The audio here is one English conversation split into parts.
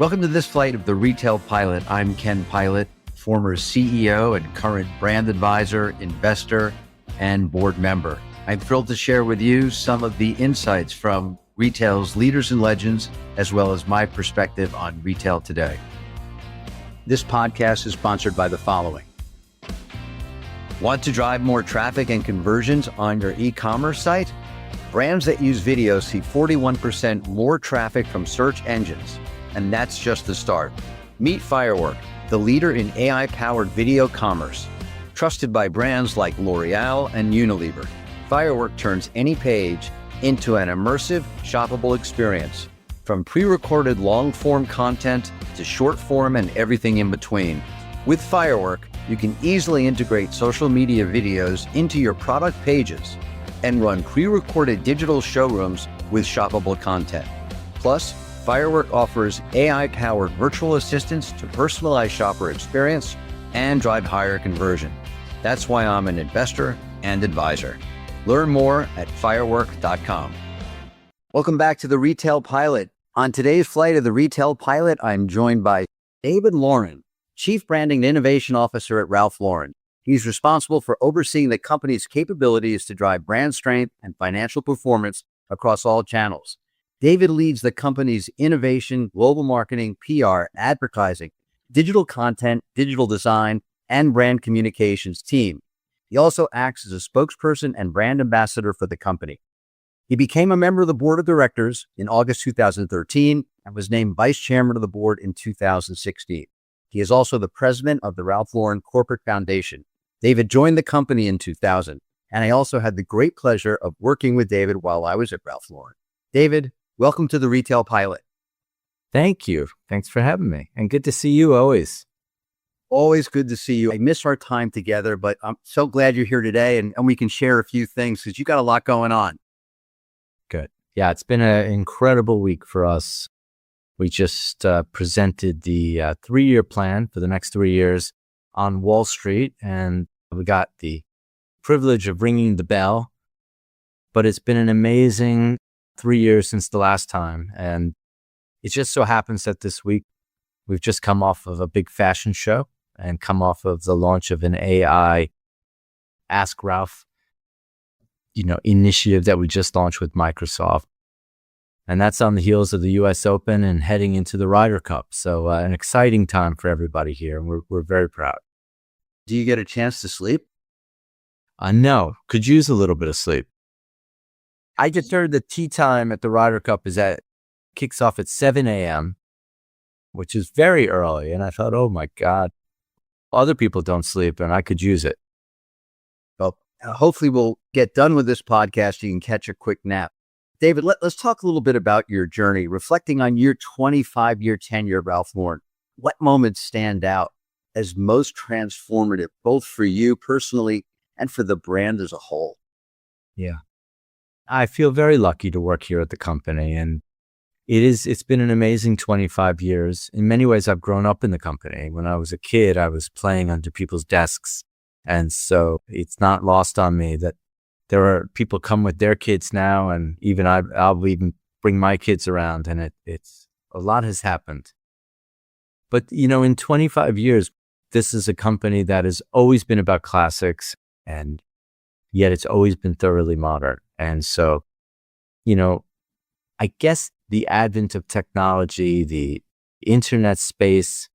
Welcome to this flight of the Retail Pilot. I'm Ken Pilot, former CEO and current brand advisor, investor, and board member. I'm thrilled to share with you some of the insights from retail's leaders and legends, as well as my perspective on retail today. This podcast is sponsored by the following. Want to drive more traffic and conversions on your e-commerce site? Brands that use video see 41% more traffic from search engines. And that's just the start. Meet Firework, the leader in AI-powered video commerce. Trusted by brands like L'Oreal and Unilever, Firework turns any page into an immersive, shoppable experience. From pre-recorded long-form content to short-form and everything in between. With Firework, you can easily integrate social media videos into your product pages and run pre-recorded digital showrooms with shoppable content. Plus, Firework offers AI-powered virtual assistants to personalize shopper experience and drive higher conversion. That's why I'm an investor and advisor. Learn more at firework.com. Welcome back to the Retail Pilot. On today's flight of the Retail Pilot, I'm joined by David Lauren, Chief Branding and Innovation Officer at Ralph Lauren. He's responsible for overseeing the company's capabilities to drive brand strength and financial performance across all channels. David leads the company's innovation, global marketing, PR, advertising, digital content, digital design, and brand communications team. He also acts as a spokesperson and brand ambassador for the company. He became a member of the board of directors in August 2013 and was named vice chairman of the board in 2016. He is also the president of the Ralph Lauren Corporate Foundation. David joined the company in 2000, and I also had the great pleasure of working with David while I was at Ralph Lauren. David, welcome to the Retail Pilot. Thank you. Thanks for having me. And good to see you always. Always good to see you. I miss our time together, but I'm so glad you're here today and we can share a few things because you got a lot going on. Good. Yeah, it's been an incredible week for us. We just presented the 3-year plan for the next 3 years on Wall Street, and we got the privilege of ringing the bell. But it's been an amazing 3 years since the last time. And it just so happens that this week we've just come off of a big fashion show and come off of the launch of an AI Ask Ralph, initiative that we just launched with Microsoft. And that's on the heels of the US Open and heading into the Ryder Cup. So an exciting time for everybody here. And we're very proud. Do you get a chance to sleep? No, could use a little bit of sleep. I just heard the tea time at the Ryder Cup kicks off at 7 a.m., which is very early. And I thought, oh my God, other people don't sleep and I could use it. Well, hopefully we'll get done with this podcast. You can catch a quick nap. David, let's talk a little bit about your journey, reflecting on your 25-year tenure at Ralph Lauren. What moments stand out as most transformative, both for you personally and for the brand as a whole? Yeah. I feel very lucky to work here at the company, and it's been an amazing 25 years. In many ways, I've grown up in the company. When I was a kid, I was playing under people's desks. And so it's not lost on me that there are people come with their kids now, and even I'll even bring my kids around, and it's a lot has happened. But, in 25 years, this is a company that has always been about classics, and yet it's always been thoroughly modern. And so, I guess the advent of technology, the internet space,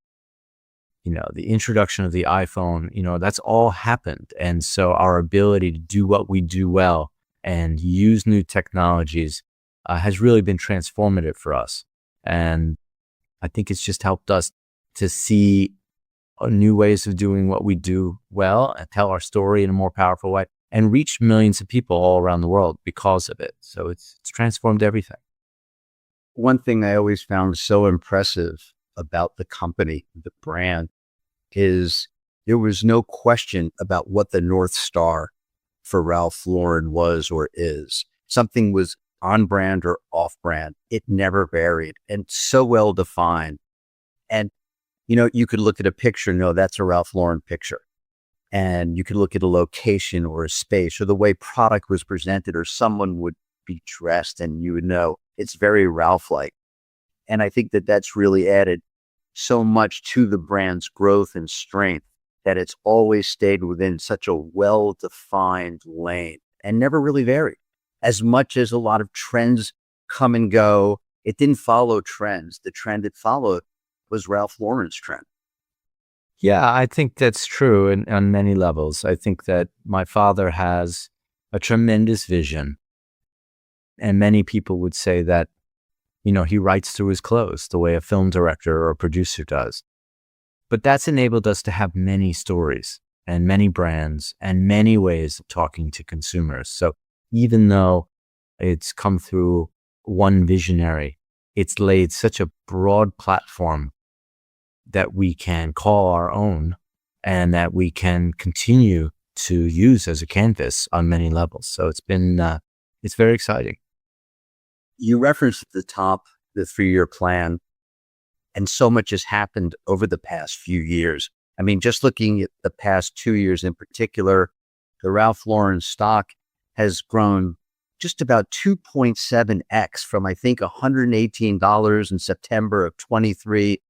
the introduction of the iPhone, that's all happened. And so our ability to do what we do well and use new technologies has really been transformative for us. And I think it's just helped us to see new ways of doing what we do well and tell our story in a more powerful way and reach millions of people all around the world because of it. So it's transformed everything. One thing I always found so impressive about the company, the brand, is there was no question about what the North Star for Ralph Lauren was or is. Something was on brand or off brand. It never varied and so well defined. And, you could look at a picture, no, that's a Ralph Lauren picture. And you could look at a location or a space or the way product was presented or someone would be dressed and you would know it's very Ralph-like. And I think that that's really added so much to the brand's growth and strength that it's always stayed within such a well-defined lane and never really varied. As much as a lot of trends come and go, it didn't follow trends. The trend it followed was Ralph Lauren's trend. Yeah, I think that's true on many levels. I think that my father has a tremendous vision, and many people would say that, he writes through his clothes the way a film director or a producer does. But that's enabled us to have many stories and many brands and many ways of talking to consumers. So even though it's come through one visionary, it's laid such a broad platform that we can call our own and that we can continue to use as a canvas on many levels. So it's very exciting. You referenced at the top the 3-year plan, and so much has happened over the past few years. I mean, just looking at the past 2 years in particular, the Ralph Lauren stock has grown just about 2.7x from, I think, $118 in September of 23.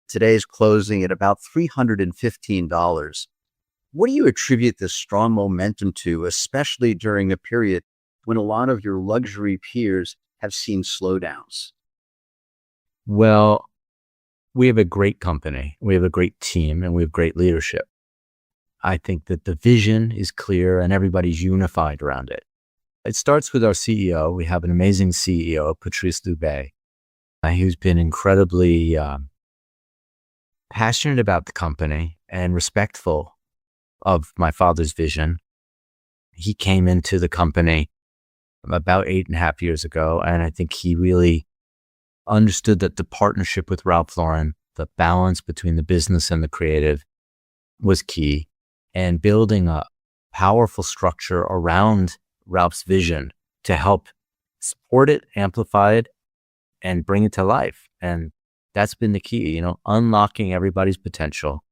Today's closing at about $315. What do you attribute this strong momentum to, especially during a period when a lot of your luxury peers have seen slowdowns? Well, we have a great company, we have a great team, and we have great leadership. I think that the vision is clear and everybody's unified around it. It starts with our CEO. We have an amazing CEO, Patrice Louvet, who's been incredibly passionate about the company and respectful of my father's vision. He came into the company about 8.5 years ago, and I think he really understood that the partnership with Ralph Lauren, the balance between the business and the creative, was key, and building a powerful structure around Ralph's vision to help support it, amplify it, and bring it to life. And that's been the key, unlocking everybody's potential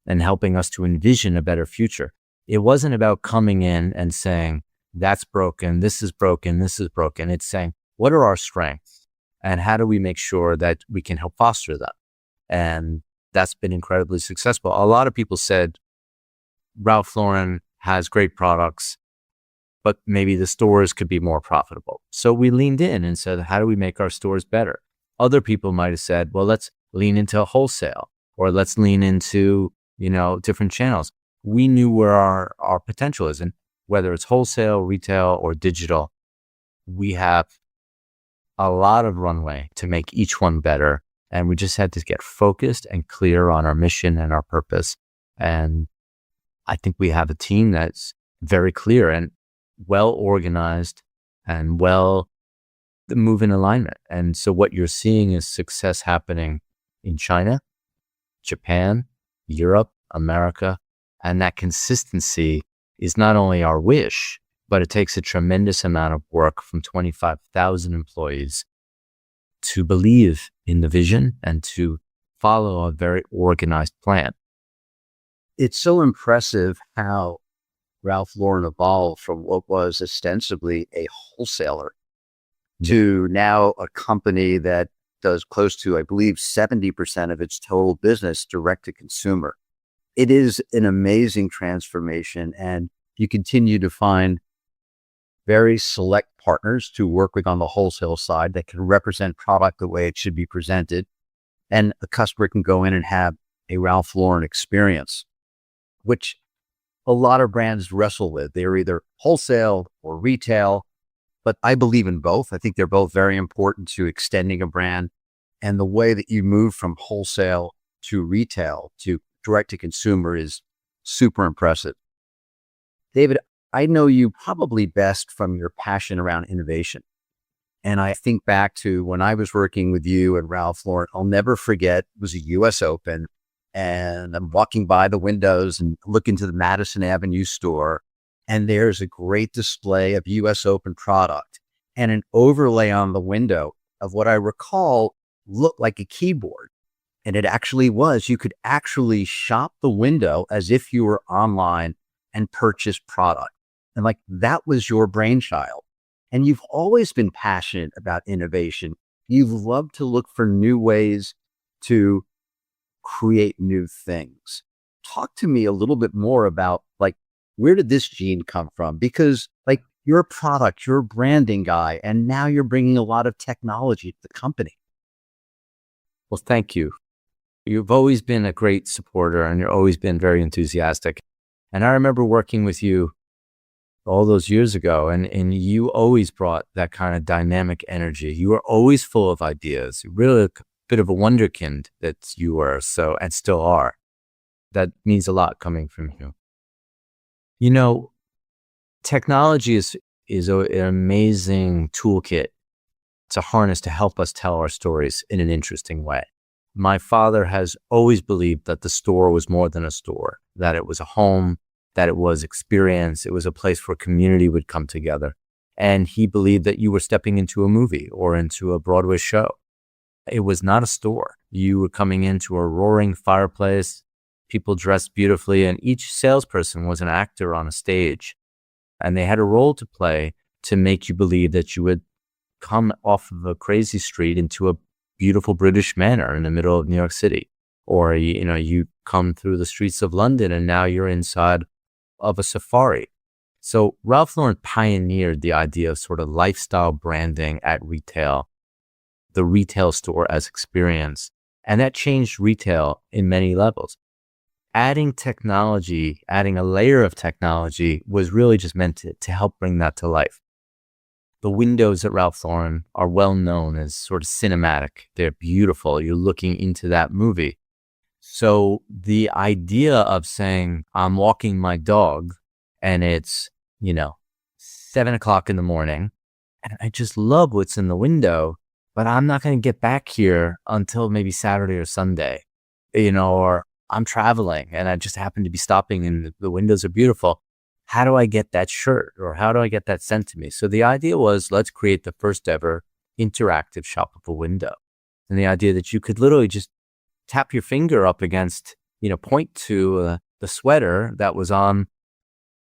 and helping us to envision a better future. It wasn't about coming in and saying, that's broken, this is broken, this is broken. It's saying, what are our strengths and how do we make sure that we can help foster them? And that's been incredibly successful. A lot of people said Ralph Lauren has great products, but maybe the stores could be more profitable. So we leaned in and said, how do we make our stores better? Other people might have said, well, let's lean into wholesale or let's lean into, different channels. We knew where our potential is. And whether it's wholesale, retail, or digital, we have a lot of runway to make each one better. And we just had to get focused and clear on our mission and our purpose. And I think we have a team that's very clear and well organized and well move in alignment. And so what you're seeing is success happening in China, Japan, Europe, America. And that consistency is not only our wish, but it takes a tremendous amount of work from 25,000 employees to believe in the vision and to follow a very organized plan. It's so impressive how Ralph Lauren evolved from what was ostensibly a wholesaler to now a company that does close to, I believe, 70% of its total business direct to consumer. It is an amazing transformation, and you continue to find very select partners to work with on the wholesale side that can represent product the way it should be presented. And the customer can go in and have a Ralph Lauren experience, which a lot of brands wrestle with. They're either wholesale or retail, but I believe in both. I think they're both very important to extending a brand. And the way that you move from wholesale to retail to direct to consumer is super impressive. David, I know you probably best from your passion around innovation. And I think back to when I was working with you at Ralph Lauren. I'll never forget, it was a US Open, and I'm walking by the windows and look into the Madison Avenue store, and there's a great display of US Open product and an overlay on the window of what I recall looked like a keyboard. And it actually was. You could actually shop the window as if you were online and purchase product. And like that was your brainchild. And you've always been passionate about innovation. you love to look for new ways to create new things. Talk to me a little bit more about like, where did this gene come from? Because like you're a product, you're a branding guy, and now you're bringing a lot of technology to the company. Well, thank you. You've always been a great supporter and you've always been very enthusiastic. And I remember working with you all those years ago, and you always brought that kind of dynamic energy. You were always full of ideas, really a bit of a wonderkind that you were, so, and still are. That means a lot coming from you. You know, technology is an amazing toolkit to harness to help us tell our stories in an interesting way. My father has always believed that the store was more than a store, that it was a home, that it was experience, it was a place where community would come together. And he believed that you were stepping into a movie or into a Broadway show. It was not a store. You were coming into a roaring fireplace, people dressed beautifully, and each salesperson was an actor on a stage. And they had a role to play to make you believe that you would come off of a crazy street into a beautiful British manor in the middle of New York City. Or, you come through the streets of London and now you're inside of a safari. So Ralph Lauren pioneered the idea of sort of lifestyle branding at retail, the retail store as experience. And that changed retail in many levels. Adding technology, adding a layer of technology was really just meant to help bring that to life. The windows at Ralph Lauren are well known as sort of cinematic. They're beautiful. You're looking into that movie. So the idea of saying, I'm walking my dog and it's, 7:00 in the morning and I just love what's in the window, but I'm not going to get back here until maybe Saturday or Sunday, or I'm traveling and I just happen to be stopping and the windows are beautiful. How do I get that shirt or how do I get that sent to me? So the idea was, let's create the first ever interactive shoppable window. And the idea that you could literally just tap your finger up against, point to the sweater that was on,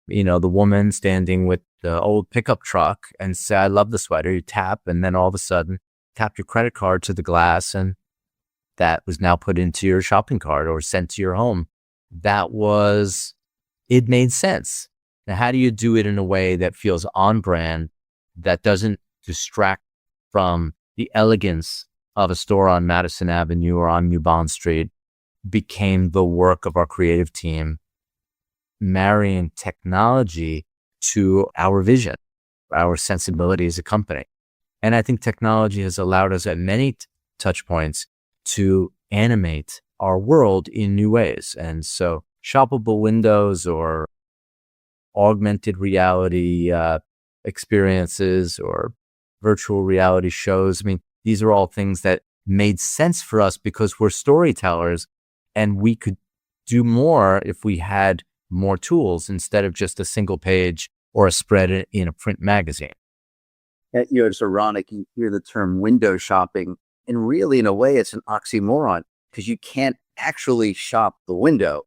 the woman standing with the old pickup truck and say, I love the sweater. You tap, and then all of a sudden tap your credit card to the glass, and that was now put into your shopping cart or sent to your home. It made sense. Now, how do you do it in a way that feels on brand, that doesn't distract from the elegance of a store on Madison Avenue or on New Bond Street? Became the work of our creative team, marrying technology to our vision, our sensibility as a company. And I think technology has allowed us at many touch points to animate our world in new ways. And so shoppable windows or augmented reality experiences or virtual reality shows. I mean, these are all things that made sense for us because we're storytellers and we could do more if we had more tools instead of just a single page or a spread in a print magazine. It's ironic. You hear the term window shopping, and really, in a way, it's an oxymoron because you can't actually shop the window,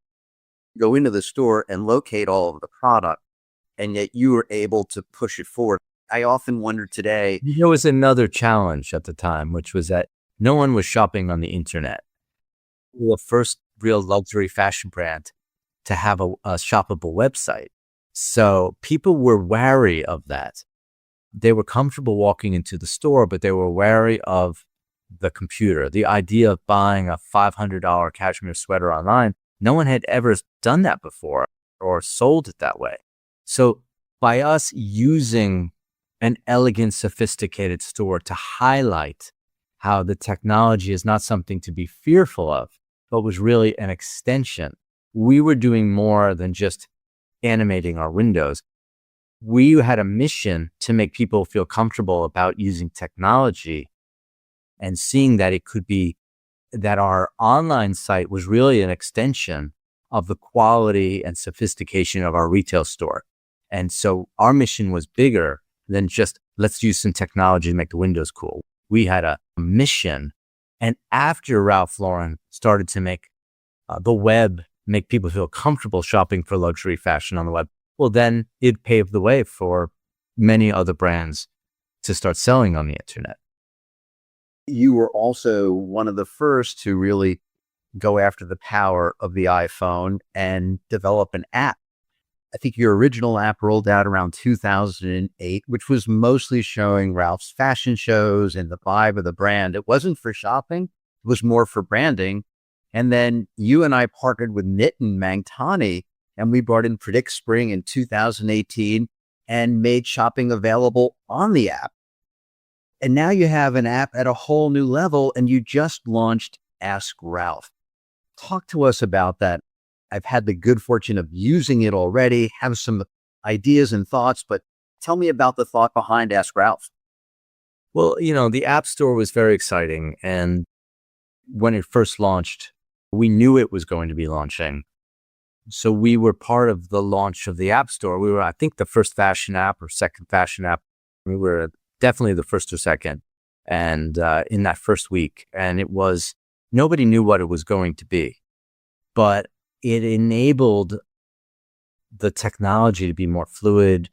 go into the store and locate all of the product, and yet you were able to push it forward. I often wonder today. There was another challenge at the time, which was that no one was shopping on the internet. We were the first real luxury fashion brand to have a shoppable website. So people were wary of that. They were comfortable walking into the store, but they were wary of the computer. The idea of buying a $500 cashmere sweater online, no one had ever done that before or sold it that way. So by us using an elegant, sophisticated store to highlight how the technology is not something to be fearful of, but was really an extension, we were doing more than just animating our windows. We had a mission to make people feel comfortable about using technology and seeing that it could be that our online site was really an extension of the quality and sophistication of our retail store. And so our mission was bigger than just, let's use some technology to make the windows cool. We had a mission. And after Ralph Lauren started to make the web, make people feel comfortable shopping for luxury fashion on the web, well, then it paved the way for many other brands to start selling on the internet. You were also one of the first to really go after the power of the iPhone and develop an app. I think your original app rolled out around 2008, which was mostly showing Ralph's fashion shows and the vibe of the brand. It wasn't for shopping, it was more for branding. And then you and I partnered with Nitin Mangtani, and we brought in Predict Spring in 2018 and made shopping available on the app. And now you have an app at a whole new level, and you just launched Ask Ralph. Talk to us about that. I've had the good fortune of using it already, have some ideas and thoughts, but tell me about the thought behind Ask Ralph. Well, the App Store was very exciting. And when it first launched, we knew it was going to be launching. So we were part of the launch of the App Store. We were, I think, the first fashion app or second fashion app. We were definitely the first or second. And in that first week, and nobody knew what it was going to be, but it enabled the technology to be more fluid,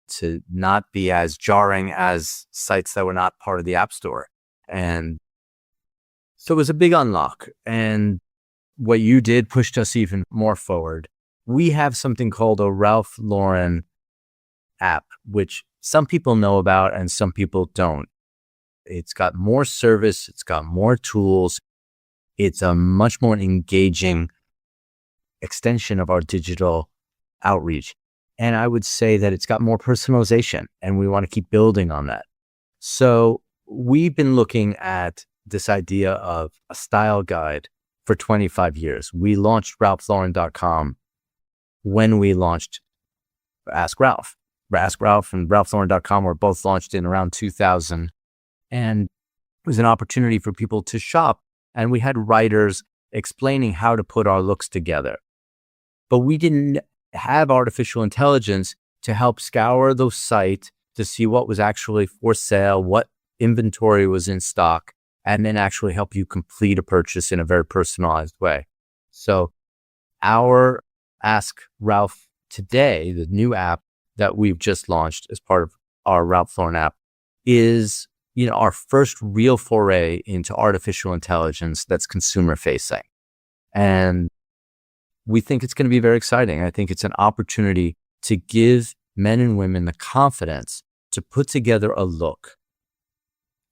to not be as jarring as sites that were not part of the App Store. And so it was a big unlock. And what you did pushed us even more forward. We have something called a Ralph Lauren app, which some people know about and some people don't. It's got more service. It's got more tools. It's a much more engaging extension of our digital outreach. And I would say that it's got more personalization, and we want to keep building on that. So we've been looking at this idea of a style guide for 25 years. We launched ralphlauren.com when we launched Ask Ralph. Ask Ralph and ralphlauren.com were both launched in around 2000. And it was an opportunity for people to shop. And we had writers explaining how to put our looks together. But we didn't have artificial intelligence to help scour the site to see what was actually for sale, what inventory was in stock, and then actually help you complete a purchase in a very personalized way. So our Ask Ralph today, the new app that we've just launched as part of our Ralph Lauren app, is our first real foray into artificial intelligence that's consumer facing. And we think it's going to be very exciting. I think it's an opportunity to give men and women the confidence to put together a look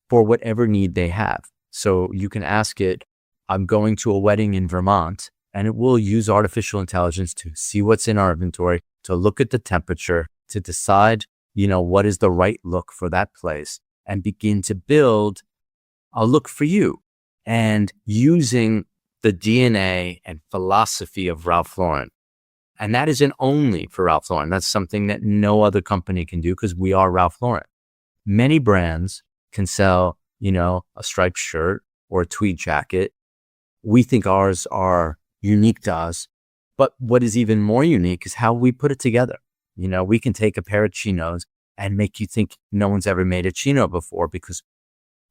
for whatever need they have. So you can ask it, I'm going to a wedding in Vermont, and it will use artificial intelligence to see what's in our inventory, to look at the temperature, to decide, what is the right look for that place, and begin to build a look for you. And using the DNA and philosophy of Ralph Lauren. And that isn't only for Ralph Lauren. That's something that no other company can do because we are Ralph Lauren. Many brands can sell, a striped shirt or a tweed jacket. We think ours are unique to us. But what is even more unique is how we put it together. We can take a pair of chinos and make you think no one's ever made a chino before because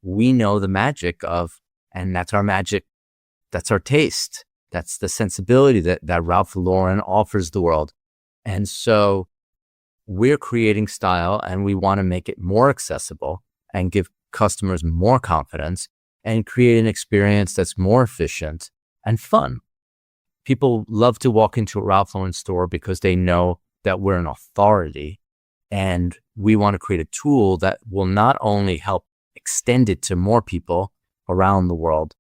we know the magic of, and that's our magic. That's our taste. That's the sensibility that Ralph Lauren offers the world. And so we're creating style, and we want to make it more accessible and give customers more confidence and create an experience that's more efficient and fun. People love to walk into a Ralph Lauren store because they know that we're an authority, and we want to create a tool that will not only help extend it to more people around the world,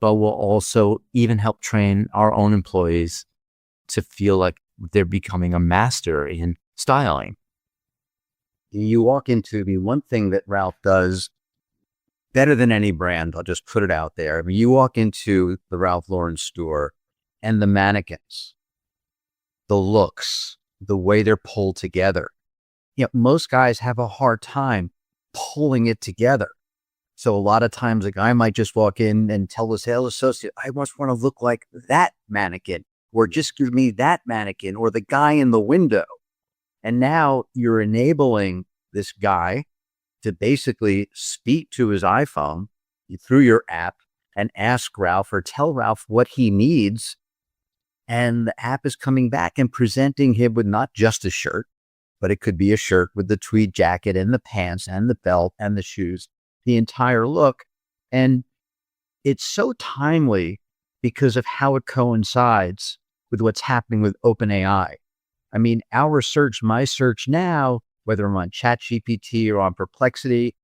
but will also even help train our own employees to feel like they're becoming a master in styling. You walk into one thing that Ralph does better than any brand, I'll just put it out there. You walk into the Ralph Lauren store and the mannequins, the looks, the way they're pulled together. Most guys have a hard time pulling it together. So a lot of times a guy might just walk in and tell the sales associate, I just want to look like that mannequin, or just give me that mannequin, or the guy in the window. And now you're enabling this guy to basically speak to his iPhone through your app and ask Ralph or tell Ralph what he needs. And the app is coming back and presenting him with not just a shirt, but it could be a shirt with the tweed jacket and the pants and the belt and the shoes. the entire look. And it's so timely because of how it coincides with what's happening with OpenAI. I mean, our search, my search now, whether I'm on ChatGPT or on Perplexity,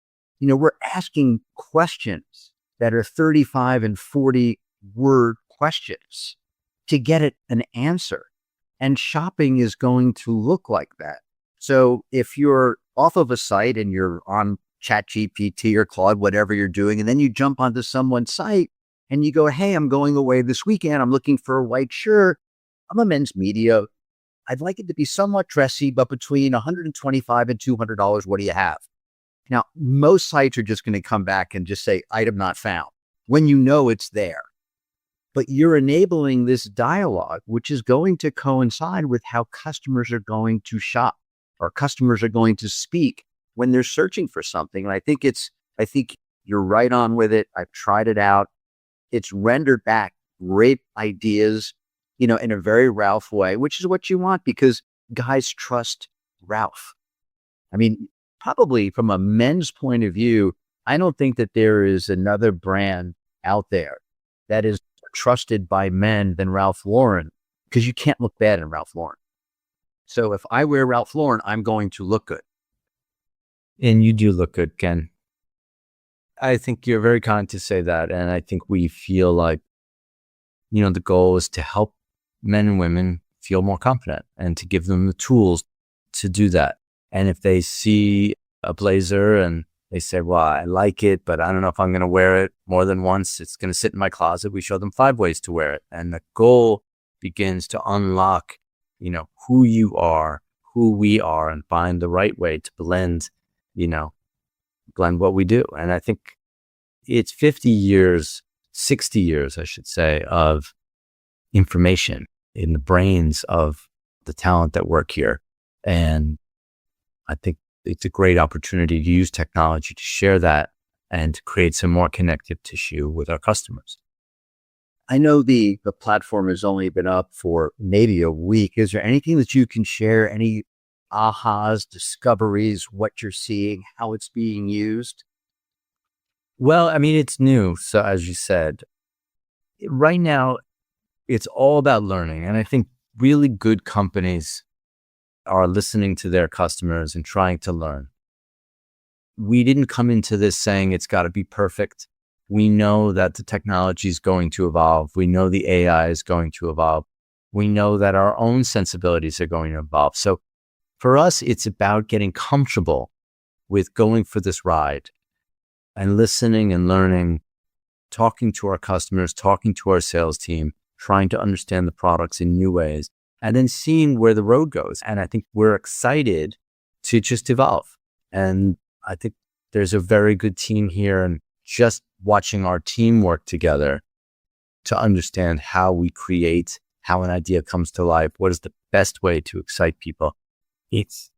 we're asking questions that are 35 and 40 word questions to get it an answer. And shopping is going to look like that. So if you're off of a site and you're on ChatGPT or Claude, whatever you're doing, and then you jump onto someone's site and you go, hey, I'm going away this weekend. I'm looking for a white shirt. I'm a men's media. I'd like it to be somewhat dressy, but between $125 and $200, what do you have? Now, most sites are just going to come back and just say, item not found, when you know it's there. But you're enabling this dialogue, which is going to coincide with how customers are going to shop or customers are going to speak when they're searching for something. And I think you're right on with it. I've tried it out. It's rendered back great ideas, in a very Ralph way, which is what you want because guys trust Ralph. I mean, probably from a men's point of view, I don't think that there is another brand out there that is trusted by men than Ralph Lauren because you can't look bad in Ralph Lauren. So if I wear Ralph Lauren, I'm going to look good. And you do look good, Ken. I think you're very kind to say that. And I think we feel like, the goal is to help men and women feel more confident and to give them the tools to do that. And if they see a blazer and they say, well, I like it, but I don't know if I'm going to wear it more than once. It's going to sit in my closet. We show them 5 ways to wear it. And the goal begins to unlock, who you are, who we are, and find the right way to blend what we do. And I think it's 50 years, 60 years, I should say, of information in the brains of the talent that work here. And I think it's a great opportunity to use technology to share that and to create some more connective tissue with our customers. I know the platform has only been up for maybe a week. Is there anything that you can share? Any ahas, discoveries, what you're seeing, how it's being used? Well, I mean, it's new. So as you said, right now, it's all about learning. And I think really good companies are listening to their customers and trying to learn. We didn't come into this saying it's got to be perfect. We know that the technology is going to evolve. We know the AI is going to evolve. We know that our own sensibilities are going to evolve. So for us, it's about getting comfortable with going for this ride and listening and learning, talking to our customers, talking to our sales team, trying to understand the products in new ways, and then seeing where the road goes. And I think we're excited to just evolve. And I think there's a very good team here, and just watching our team work together to understand how we create, how an idea comes to life, what is the best way to excite people. It's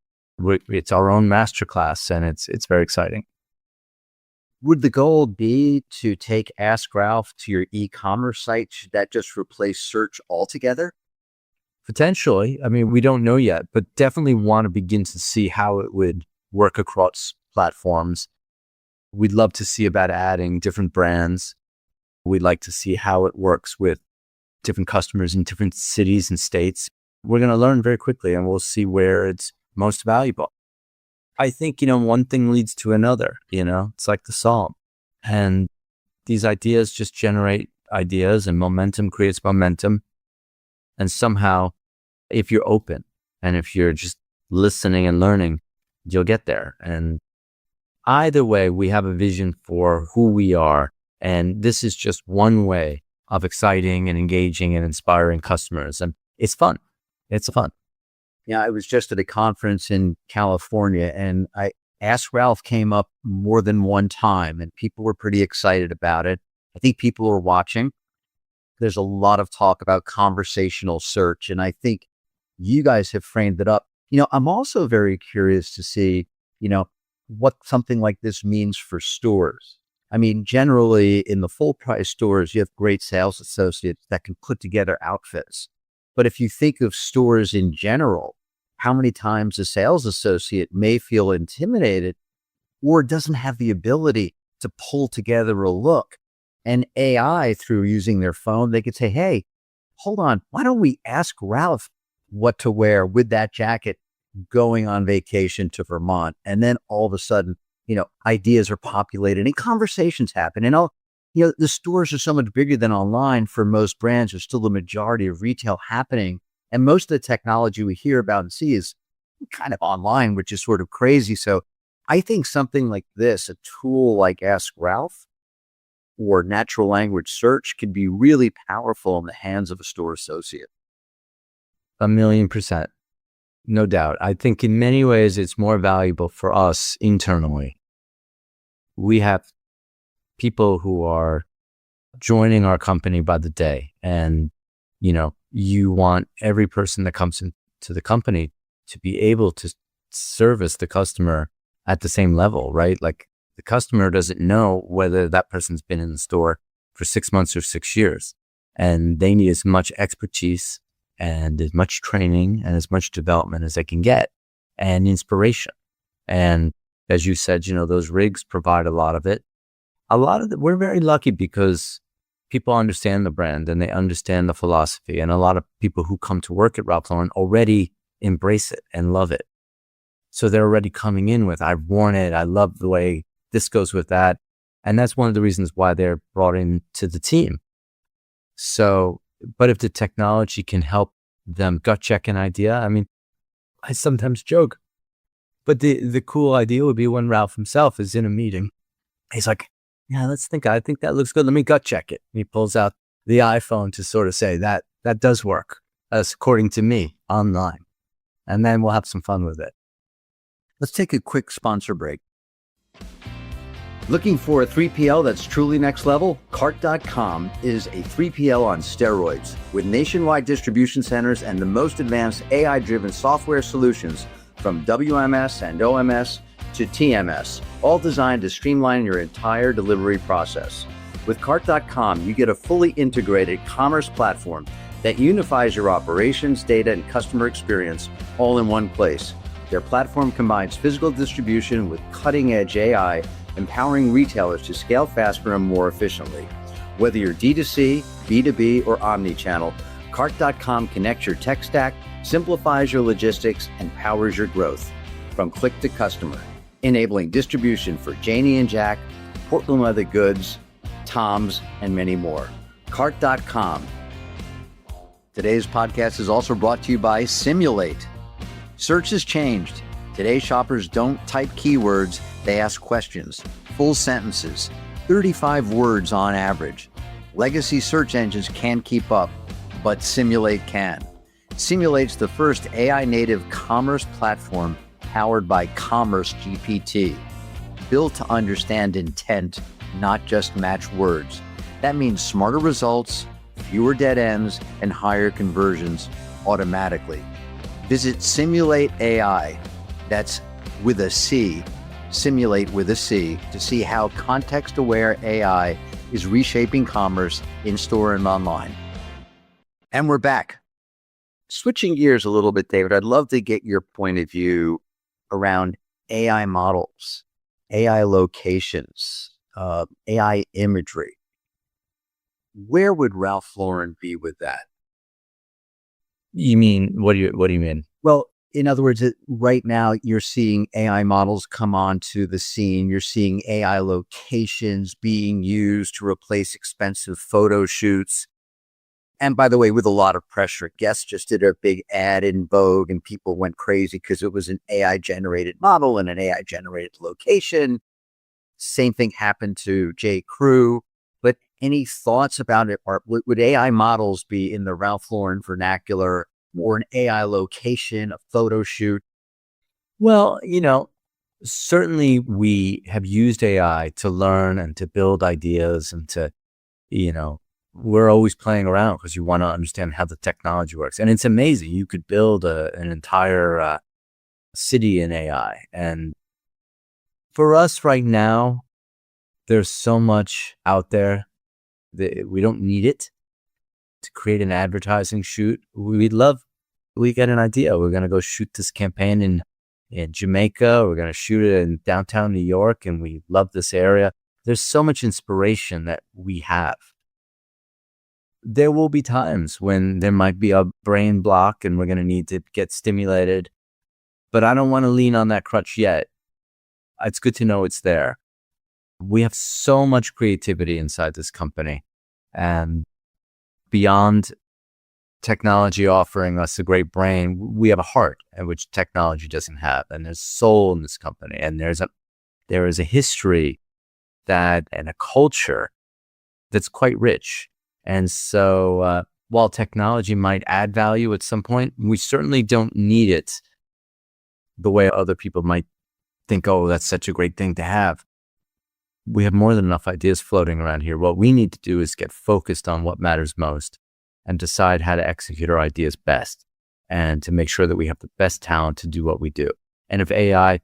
our own masterclass, and it's very exciting. Would the goal be to take Ask Ralph to your e-commerce site? Should that just replace search altogether? Potentially. I mean, we don't know yet, but definitely want to begin to see how it would work across platforms. We'd love to see about adding different brands. We'd like to see how it works with different customers in different cities and states. We're going to learn very quickly, and we'll see where it's most valuable. I think, one thing leads to another, it's like the Psalm. And these ideas just generate ideas, and momentum creates momentum. And somehow, if you're open and if you're just listening and learning, you'll get there. And either way, we have a vision for who we are. And this is just one way of exciting and engaging and inspiring customers. And it's fun. It's fun. Yeah, I was just at a conference in California, and Ask Ralph came up more than one time, and people were pretty excited about it. I think people were watching. There's a lot of talk about conversational search, and I think you guys have framed it up. I'm also very curious to see, what something like this means for stores. I mean, generally in the full price stores, you have great sales associates that can put together outfits. But if you think of stores in general, how many times a sales associate may feel intimidated or doesn't have the ability to pull together a look. And AI, through using their phone, they could say, hey, hold on, why don't we ask Ralph what to wear with that jacket going on vacation to Vermont? And then all of a sudden, ideas are populated and conversations happen. And the stores are so much bigger than online for most brands. There's still the majority of retail happening. And most of the technology we hear about and see is kind of online, which is sort of crazy. So I think something like this, a tool like Ask Ralph or natural language search, can be really powerful in the hands of a store associate. 1,000,000%. No doubt. I think in many ways it's more valuable for us internally. We have people who are joining our company by the day, and you want every person that comes into the company to be able to service the customer at the same level, right? Like, the customer doesn't know whether that person's been in the store for 6 months or 6 years, and they need as much expertise and as much training and as much development as they can get, and inspiration. And as you said, those rigs provide a lot of it. We're very lucky because people understand the brand and they understand the philosophy. And a lot of people who come to work at Ralph Lauren already embrace it and love it. So they're already coming in with, I've worn it, I love the way this goes with that. And that's one of the reasons why they're brought into the team. So, but if the technology can help them gut check an idea, I mean, I sometimes joke, but the cool idea would be when Ralph himself is in a meeting. He's like, yeah, I think that looks good. Let me gut check it. And he pulls out the iPhone to sort of say that does work, according to me, online. And then we'll have some fun with it. Let's take a quick sponsor break. Looking for a 3PL that's truly next level? Cart.com is a 3PL on steroids with nationwide distribution centers and the most advanced AI-driven software solutions from WMS and OMS to TMS, all designed to streamline your entire delivery process. With Cart.com, you get a fully integrated commerce platform that unifies your operations, data, and customer experience all in one place. Their platform combines physical distribution with cutting-edge AI, empowering retailers to scale faster and more efficiently. Whether you're D2C, B2B, or omnichannel, Cart.com connects your tech stack, simplifies your logistics, and powers your growth from click to customer, enabling distribution for Janie and Jack, Portland Leather Goods, Tom's, and many more. Cart.com. Today's podcast is also brought to you by Simulate. Search has changed. Today's shoppers don't type keywords, they ask questions, full sentences, 35 words on average. Legacy search engines can't keep up, but Simulate can. Simulate's the first AI-native commerce platform powered by Commerce GPT, built to understand intent, not just match words. That means smarter results, fewer dead ends, and higher conversions automatically. Visit Simulate AI, that's with a C, Simulate with a C, to see how context-aware AI is reshaping commerce in-store and online. And we're back. Switching gears a little bit, David, I'd love to get your point of view around AI models, AI locations, AI imagery. Where would Ralph Lauren be with that? You mean, what do you mean? Well, in other words, right now you're seeing AI models come onto the scene. You're seeing AI locations being used to replace expensive photo shoots. And by the way, with a lot of pressure, Guess just did a big ad in Vogue and people went crazy because it was an AI generated model and an AI generated location. Same thing happened to J. Crew. But any thoughts about it? Or would AI models be in the Ralph Lauren vernacular or an AI location, a photo shoot? Well, certainly we have used AI to learn and to build ideas and to, we're always playing around because you want to understand how the technology works. And it's amazing. You could build an entire city in AI. And for us right now, there's so much out there that we don't need it to create an advertising shoot. We get an idea. We're going to go shoot this campaign in Jamaica. We're going to shoot it in downtown New York. And we love this area. There's so much inspiration that we have. There will be times when there might be a brain block and we're going to need to get stimulated, but I don't want to lean on that crutch yet. It's good to know it's there. We have so much creativity inside this company, and beyond technology offering us a great brain, we have a heart, and which technology doesn't have. And there's soul in this company, and there is a history and a culture that's quite rich. And so while technology might add value at some point, we certainly don't need it the way other people might think, oh, that's such a great thing to have. We have more than enough ideas floating around here. What we need to do is get focused on what matters most and decide how to execute our ideas best, and to make sure that we have the best talent to do what we do. And if AI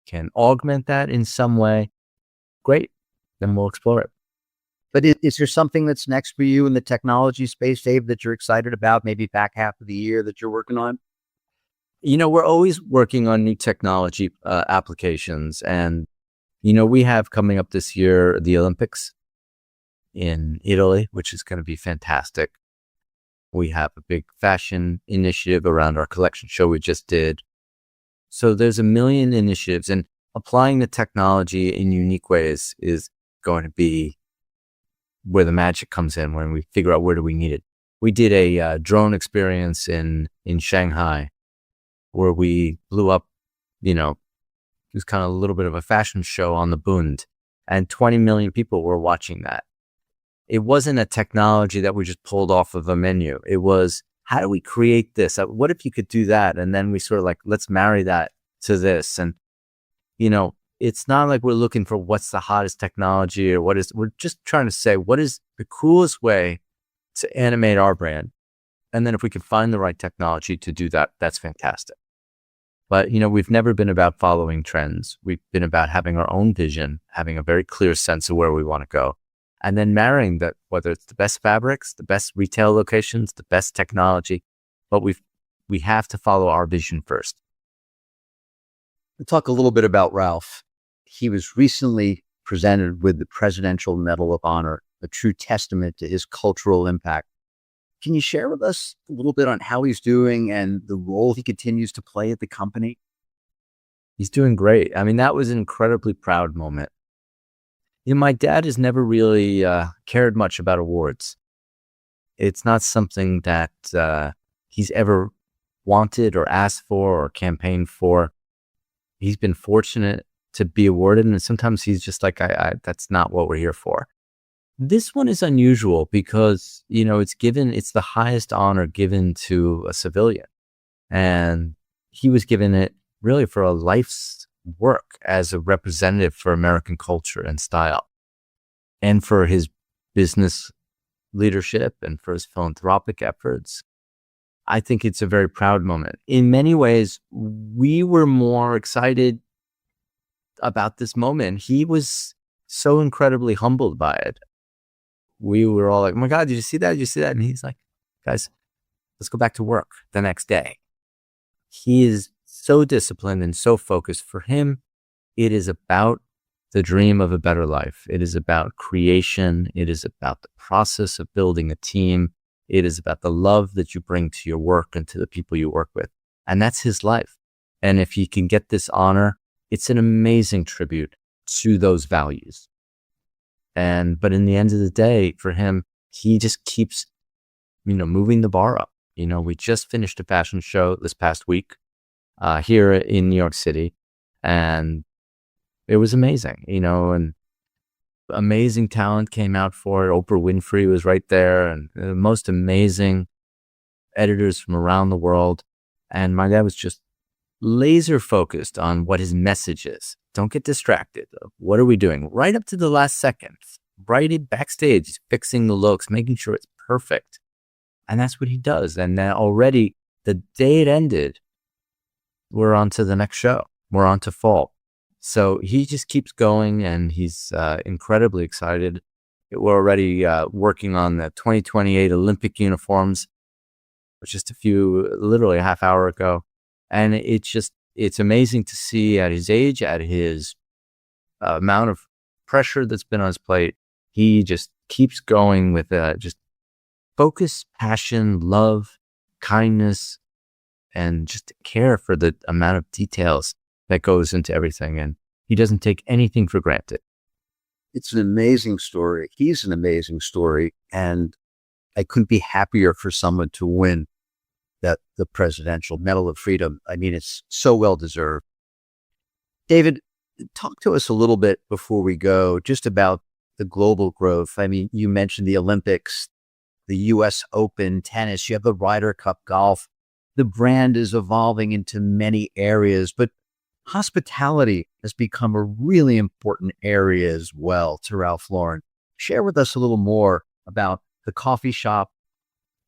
can augment that in some way, great, then we'll explore it. But is there something that's next for you in the technology space, Dave, that you're excited about, maybe back half of the year that you're working on? We're always working on new technology applications. And, we have coming up this year the Olympics in Italy, which is going to be fantastic. We have a big fashion initiative around our collection show we just did. So there's a million initiatives, and applying the technology in unique ways is going to be where the magic comes in, when we figure out where do we need it. We did a drone experience in Shanghai where we blew up, it was kind of a little bit of a fashion show on the Bund, and 20 million people were watching that. It wasn't a technology that we just pulled off of a menu. It was, how do we create this? What if you could do that? And then we sort of let's marry that to this. And, it's not like we're looking for what's the hottest technology or we're just trying to say, what is the coolest way to animate our brand? And then if we can find the right technology to do that, that's fantastic. But, we've never been about following trends. We've been about having our own vision, having a very clear sense of where we want to go, and then marrying that, whether it's the best fabrics, the best retail locations, the best technology, but we have to follow our vision first. We'll talk a little bit about Ralph. He was recently presented with the Presidential Medal of Honor, a true testament to his cultural impact. Can you share with us a little bit on how he's doing and the role he continues to play at the company? He's doing great. I mean, that was an incredibly proud moment. My dad has never really cared much about awards. It's not something that he's ever wanted or asked for or campaigned for. He's been fortunate to be awarded, and sometimes he's just like, that's not what we're here for. This one is unusual because, it's the highest honor given to a civilian. And he was given it really for a life's work as a representative for American culture and style, and for his business leadership and for his philanthropic efforts. I think it's a very proud moment. In many ways, we were more excited about this moment. He was so incredibly humbled by it. We were all like, oh my God, did you see that? Did you see that? And he's like, guys, let's go back to work the next day. He is so disciplined and so focused. For him, it is about the dream of a better life. It is about creation. It is about the process of building a team. It is about the love that you bring to your work and to the people you work with. And that's his life. And if he can get this honor, it's an amazing tribute to those values. But in the end of the day, for him, he just keeps, moving the bar up. We just finished a fashion show this past week here in New York City, and it was amazing, and amazing talent came out for it. Oprah Winfrey was right there, and the most amazing editors from around the world. And my dad was just laser focused on what his message is. Don't get distracted. What are we doing? Right up to the last second, right in backstage, he's fixing the looks, making sure it's perfect. And that's what he does. And then already the day it ended, we're on to the next show. We're on to fall. So he just keeps going, and he's incredibly excited. We're already working on the 2028 Olympic uniforms, just literally a half hour ago. And it's amazing to see at his age, at his amount of pressure that's been on his plate, he just keeps going with just focus, passion, love, kindness, and just care for the amount of details that goes into everything. And he doesn't take anything for granted. It's an amazing story. He's an amazing story. And I couldn't be happier for someone to win the Presidential Medal of Freedom. I mean, it's so well deserved. David, talk to us a little bit before we go, just about the global growth. I mean, you mentioned the Olympics, the US Open tennis, you have the Ryder Cup golf. The brand is evolving into many areas, but hospitality has become a really important area as well to Ralph Lauren. Share with us a little more about the coffee shop,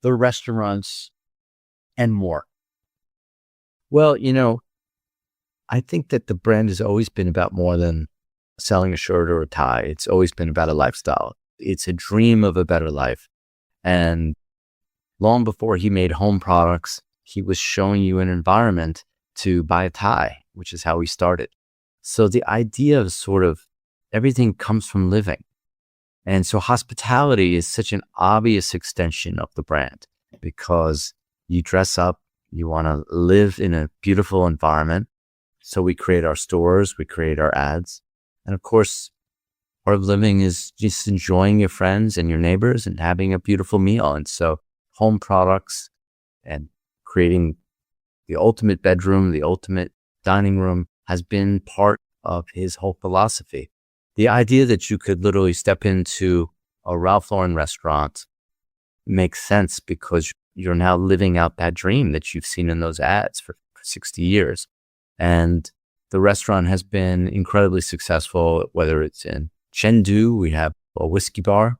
the restaurants, and more. Well, I think that the brand has always been about more than selling a shirt or a tie. It's always been about a lifestyle. It's a dream of a better life. And long before he made home products, he was showing you an environment to buy a tie, which is how he started. So the idea of sort of everything comes from living. And so hospitality is such an obvious extension of the brand because you dress up, you want to live in a beautiful environment. So we create our stores, we create our ads. And of course, part of living is just enjoying your friends and your neighbors and having a beautiful meal. And so home products and creating the ultimate bedroom, the ultimate dining room has been part of his whole philosophy. The idea that you could literally step into a Ralph Lauren restaurant makes sense because you're now living out that dream that you've seen in those ads for 60 years. And the restaurant has been incredibly successful, whether it's in Chengdu, we have a whiskey bar,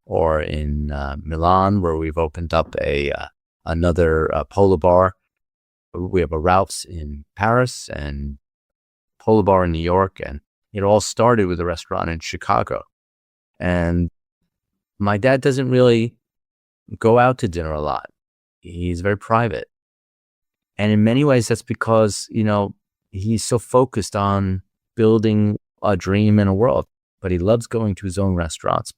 or in Milan, where we've opened up another polo bar. We have a Ralph's in Paris and polo bar in New York. And it all started with a restaurant in Chicago. And my dad doesn't really go out to dinner a lot. He's very private. And in many ways, that's because, he's so focused on building a dream in a world. But he loves going to his own restaurants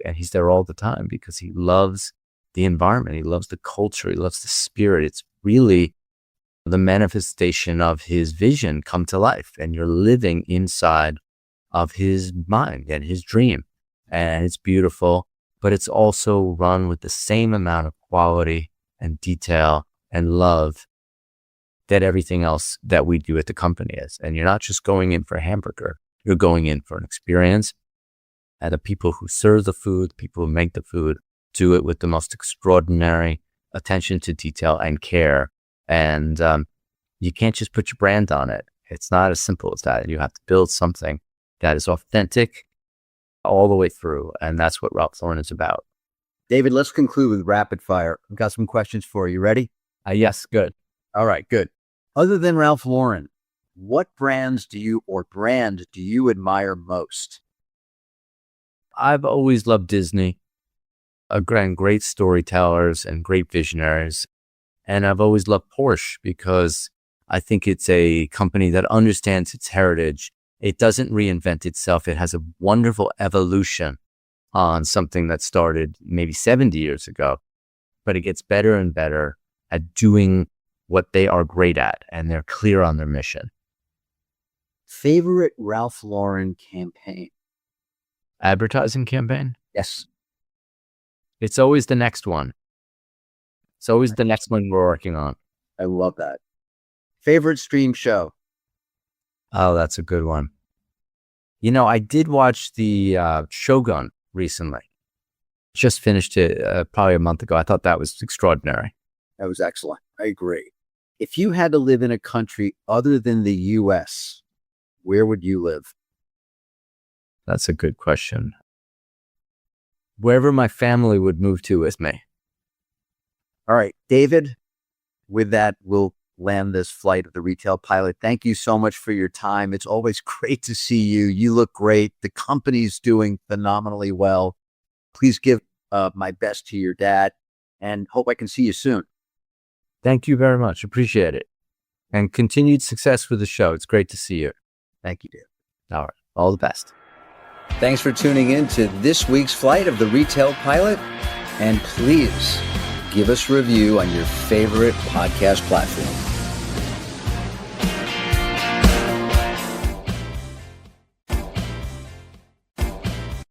and he's there all the time because he loves the environment. He loves the culture. He loves the spirit. It's really the manifestation of his vision come to life. And you're living inside of his mind and his dream. And it's beautiful, but it's also run with the same amount of quality and detail and love that everything else that we do at the company is. And you're not just going in for a hamburger. You're going in for an experience. And the people who serve the food, people who make the food, do it with the most extraordinary attention to detail and care. And you can't just put your brand on it. It's not as simple as that. You have to build something that is authentic all the way through. And that's what Ralph Lauren is about. David, let's conclude with rapid fire. I've got some questions for you. Ready? Yes, good. All right, good. Other than Ralph Lauren, what brand do you admire most? I've always loved Disney. Again, great storytellers and great visionaries. And I've always loved Porsche because I think it's a company that understands its heritage. It doesn't reinvent itself. It has a wonderful evolution on something that started maybe 70 years ago, but it gets better and better at doing what they are great at, and they're clear on their mission. Favorite Ralph Lauren campaign? Advertising campaign? Yes. It's always the next one. It's always the next one we're working on. I love that. Favorite stream show? Oh, that's a good one. I did watch the Shogun recently. Just finished it probably a month ago. I thought that was extraordinary. That was excellent. I agree. If you had to live in a country other than the U.S., where would you live? That's a good question. Wherever my family would move to with me. All right, David, with that, we'll land this flight of the Retail Pilot. Thank you so much for your time. It's always great to see you. You look great. The company's doing phenomenally well. Please give my best to your dad and hope I can see you soon. Thank you very much. Appreciate it. And continued success with the show. It's great to see you. Thank you, David. All right. All the best. Thanks for tuning in to this week's flight of the Retail Pilot. And please give us a review on your favorite podcast platform.